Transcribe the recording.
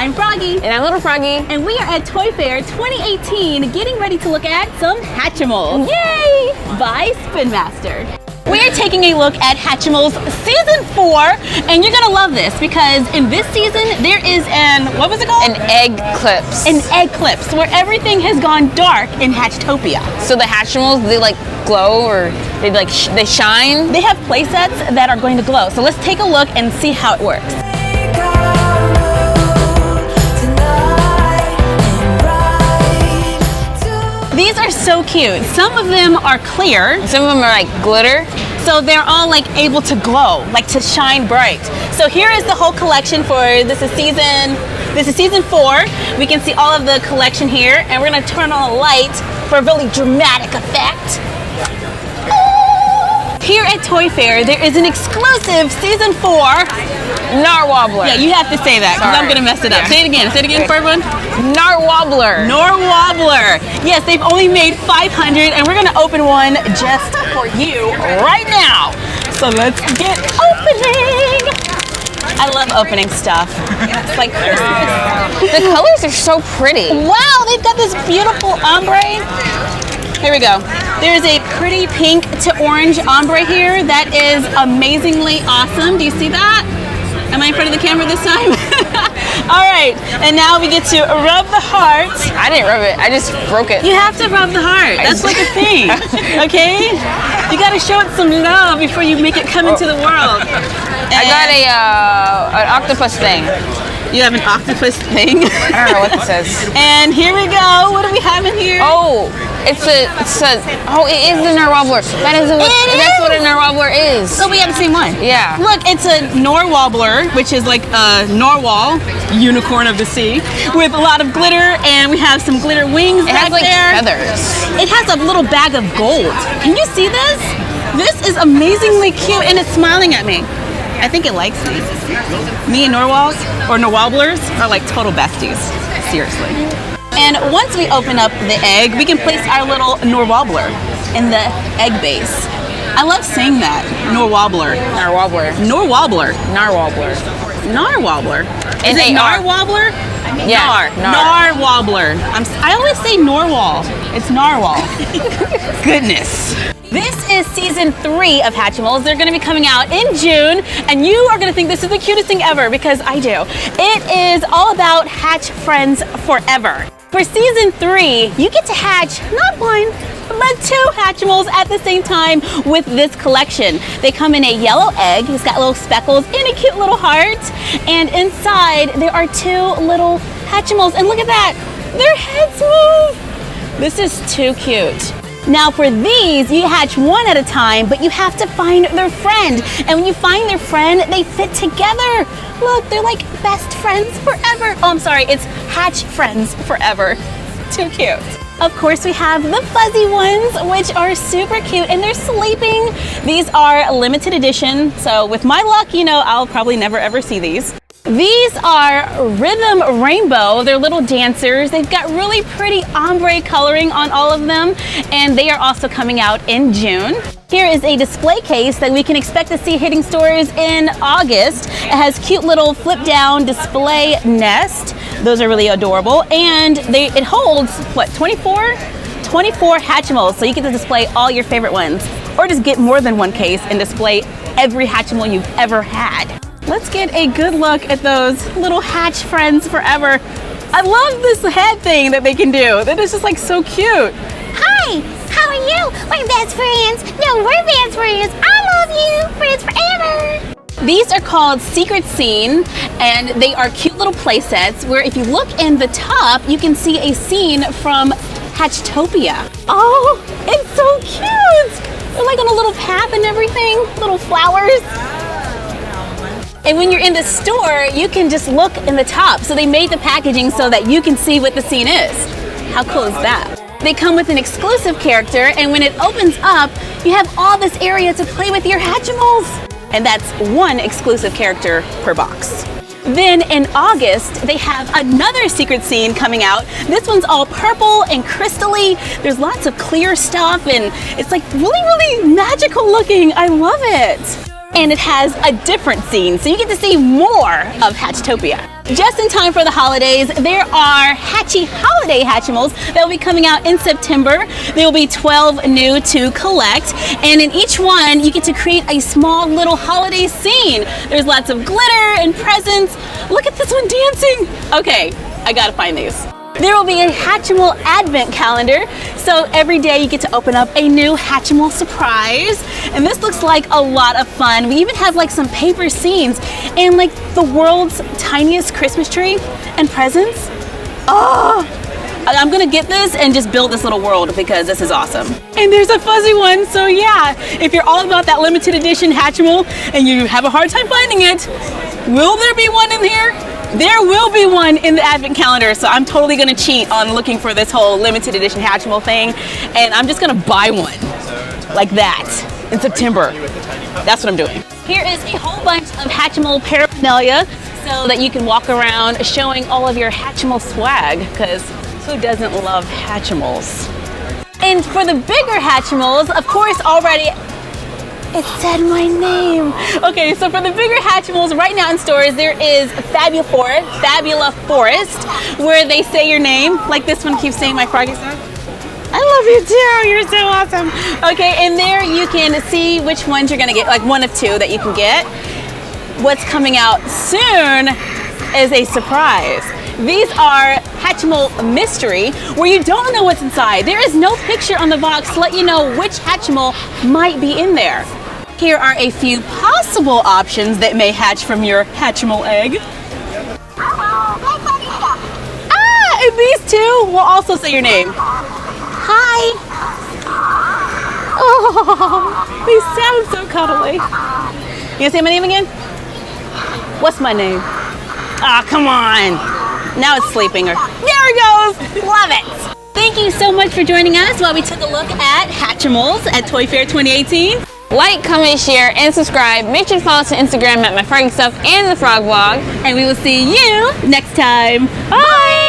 I'm Froggy. And I'm Little Froggy. And we are at Toy Fair 2018 getting ready to look at some Hatchimals. Yay! By SpinMaster. We are taking a look at Hatchimals Season 4, and you're gonna love this because in this season there is what was it called? An eclipse. An eclipse, where everything has gone dark in Hatchtopia. So the Hatchimals, they like glow or they shine? They have play sets that are going to glow. So let's take a look and see how it works. These are so cute. Some of them are clear. Some of them are like glitter. So they're all like able to glow, like to shine bright. So here is the whole collection for this is season 4. We can see all of the collection here, and we're gonna turn on a light for a really dramatic effect. Here at Toy Fair, there is an exclusive Season 4 Narwobbler. Yeah, you have to say that because I'm gonna mess it up. Say it again. Say it again for everyone. Narwobbler. Narwobbler. Yes, they've only made 500, and we're gonna open one just for you right now. So let's get opening. I love opening stuff. It's like Christmas. The colors are so pretty. Wow, they've got this beautiful ombre. Here we go. There's a pretty pink to orange ombre here that is amazingly awesome. Do you see that? Am I in front of the camera this time? All right, and now we get to rub the heart. I didn't rub it, I just broke it. You have to rub the heart. That's like a thing, okay? You gotta show it some love before you make it come into the world. I got an octopus thing. You have an octopus thing? I don't know what this says. And here we go. What do we have in here? Oh, it is the Narwobbler. That's what a Narwobbler is. So we have the same one. Yeah. Look, it's a Narwobbler, which is like a narwhal, unicorn of the sea, with a lot of glitter, and we have some glitter wings back there. It has like feathers. It has a little bag of gold. Can you see this? This is amazingly cute, and it's smiling at me. I think it likes me. Me and narwhals, or narwobblers, are like total besties. Seriously. And once we open up the egg, we can place our little narwobbler in the egg base. I love saying that. Narwobbler. Narwobbler. Narwobbler. Narwobbler. Narwobbler. Is it narwobbler? Yeah. Narwobbler. I always say narwhal. It's narwhal. Goodness. This is Season 3 of Hatchimals. They're gonna be coming out in June, and you are gonna think this is the cutest thing ever, because I do. It is all about hatch friends forever. For Season 3, you get to hatch not one, but 2 Hatchimals at the same time with this collection. They come in a yellow egg. It's got little speckles and a cute little heart. And inside, there are 2 little Hatchimals. And look at that, their heads move. This is too cute. Now for these, you hatch one at a time, but you have to find their friend. And when you find their friend, they fit together. Look, they're like best friends forever. Oh, I'm sorry, it's hatch friends forever. Too cute. Of course, we have the fuzzy ones, which are super cute, and they're sleeping. These are limited edition, so with my luck, you know, I'll probably never ever see these. These are Rhythm Rainbow. They're little dancers. They've got really pretty ombre coloring on all of them, and they are also coming out in June. Here is a display case that we can expect to see hitting stores in August. It has cute little flip down display nest. Those are really adorable, and it holds, what, 24 Hatchimals, so you get to display all your favorite ones, or just get more than one case and display every Hatchimal you've ever had. Let's get a good look at those little hatch friends forever. I love this head thing that they can do. That is just like so cute. Hi, how are you? We're best friends. No, we're best friends. I love you. Friends forever. These are called Secret Scene, and they are cute little play sets where if you look in the top, you can see a scene from Hatchtopia. Oh, it's so cute. They're like on a little path and everything, little flowers. And when you're in the store, you can just look in the top. So they made the packaging so that you can see what the scene is. How cool is that? They come with an exclusive character, and when it opens up, you have all this area to play with your Hatchimals. And that's one exclusive character per box. Then in August, they have another secret scene coming out. This one's all purple and crystally. There's lots of clear stuff, and it's like really, really magical looking. I love it. And it has a different scene, so you get to see more of Hatchtopia. Just in time for the holidays, there are holiday Hatchimals that will be coming out in September. There will be 12 new to collect, and in each one you get to create a small little holiday scene. There's lots of glitter and presents. Look at this one dancing. Okay, I gotta find these. There will be a Hatchimal advent calendar, so every day you get to open up a new Hatchimal surprise, and this looks like a lot of fun. We even have like some paper scenes and like the world's tiniest Christmas tree and presents. Oh, I'm gonna get this and just build this little world because this is awesome. And there's a fuzzy one, so yeah, if you're all about that limited edition Hatchimal and you have a hard time finding it, will there be one in here? There will be one in the advent calendar, so I'm totally gonna cheat on looking for this whole limited edition Hatchimal thing, and I'm just gonna buy one like that in September. That's what I'm doing. Here is a whole bunch of Hatchimal paraphernalia so that you can walk around showing all of your Hatchimal swag, because who doesn't love Hatchimals? And for the bigger Hatchimals, of course, already it said my name. Okay, so for the bigger Hatchimals right now in stores, there is Fabula Forest, where they say your name, like this one keeps saying my froggy stuff. I love you too, you're so awesome. Okay, and there you can see which ones you're gonna get, like one of two that you can get. What's coming out soon is a surprise. These are Hatchimal Mystery, where you don't know what's inside. There is no picture on the box to let you know which Hatchimal might be in there. Here are a few possible options that may hatch from your Hatchimal egg. Ah, and these two will also say your name. Hi. Oh, they sound so cuddly. You gonna say my name again? What's my name? Ah, come on. Now it's sleeping. There it goes. Love it. Thank you so much for joining us while we took a look at Hatchimals at Toy Fair 2018. Like, comment, share, and subscribe. Make sure to follow us on Instagram at My Froggy Stuff and The Frog Vlog. And we will see you next time. Bye.